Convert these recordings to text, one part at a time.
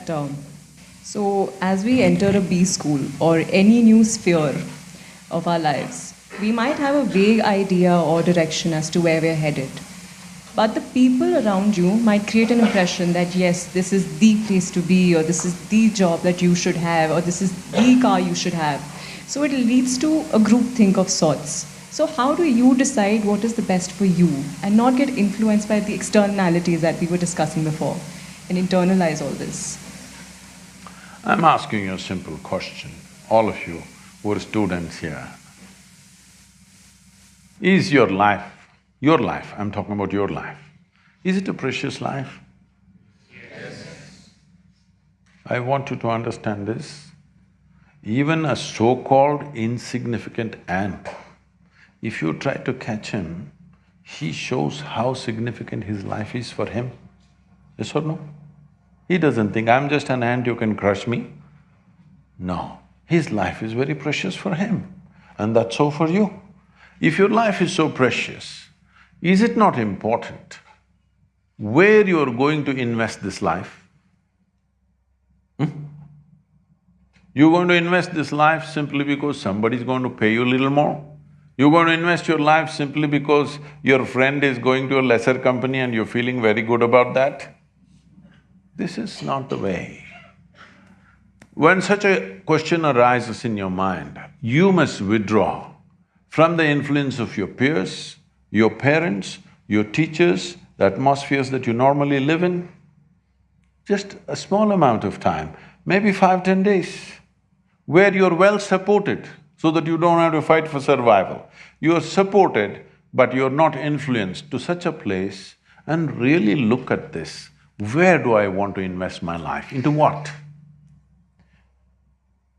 term. So, as we enter a B school or any new sphere of our lives, we might have a vague idea or direction as to where we're headed. But the people around you might create an impression that yes, this is the place to be, or this is the job that you should have, or this is the car you should have. So it leads to a group think of sorts. So, how do you decide what is the best for you and not get influenced by the externalities that we were discussing before and internalize all this? I'm asking you a simple question, all of you who are students here. Is your life, I'm talking about your life, is it a precious life? Yes. I want you to understand this. Even a so-called insignificant ant, if you try to catch him, he shows how significant his life is for him. Yes or no? He doesn't think, I'm just an ant, you can crush me. No, his life is very precious for him, and that's so for you. If your life is so precious, is it not important where you're going to invest this life? You're going to invest this life simply because somebody's going to pay you a little more? You're going to invest your life simply because your friend is going to a lesser company and you're feeling very good about that? This is not the way. When such a question arises in your mind, you must withdraw from the influence of your peers, your parents, your teachers, the atmospheres that you normally live in. Just a small amount of time, maybe 5–10 days, where you're well supported so that you don't have to fight for survival. You're supported, but you're not influenced, to such a place and really look at this. Where do I want to invest my life? Into what?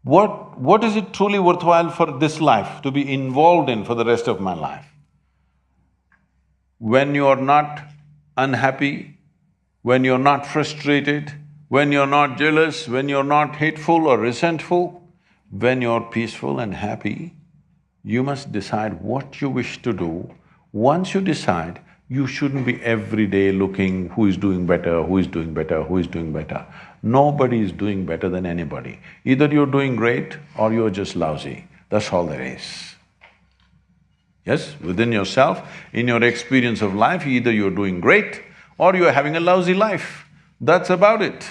What is it truly worthwhile for this life to be involved in for the rest of my life? When you're not unhappy, when you're not frustrated, when you're not jealous, when you're not hateful or resentful, when you're peaceful and happy, you must decide what you wish to do. Once you decide, you shouldn't be every day looking who is doing better, who is doing better, who is doing better. Nobody is doing better than anybody. Either you're doing great or you're just lousy, that's all there is. Yes, within yourself, in your experience of life, either you're doing great or you're having a lousy life. That's about it.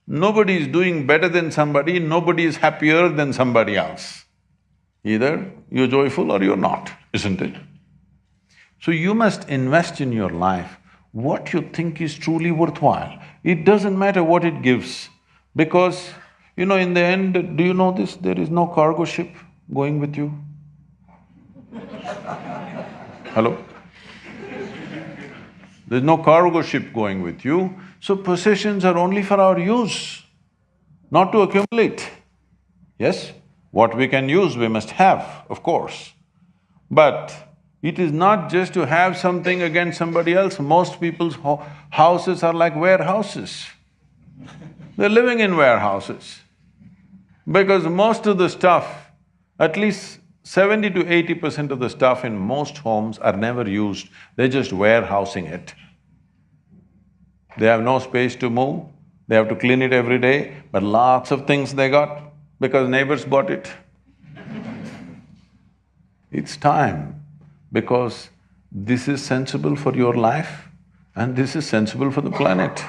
Nobody is doing better than somebody, nobody is happier than somebody else. Either you're joyful or you're not, isn't it? So you must invest in your life what you think is truly worthwhile. It doesn't matter what it gives, because, in the end, do you know this? There is no cargo ship going with you. Hello? There's no cargo ship going with you, so possessions are only for our use, not to accumulate. Yes, what we can use we must have, of course. But it is not just to have something against somebody else. Most people's houses are like warehouses. They're living in warehouses. Because most of the stuff, at least 70 to 80% of the stuff in most homes are never used, they're just warehousing it. They have no space to move, they have to clean it every day, but lots of things they got because neighbors bought it. It's time, because this is sensible for your life and this is sensible for the planet.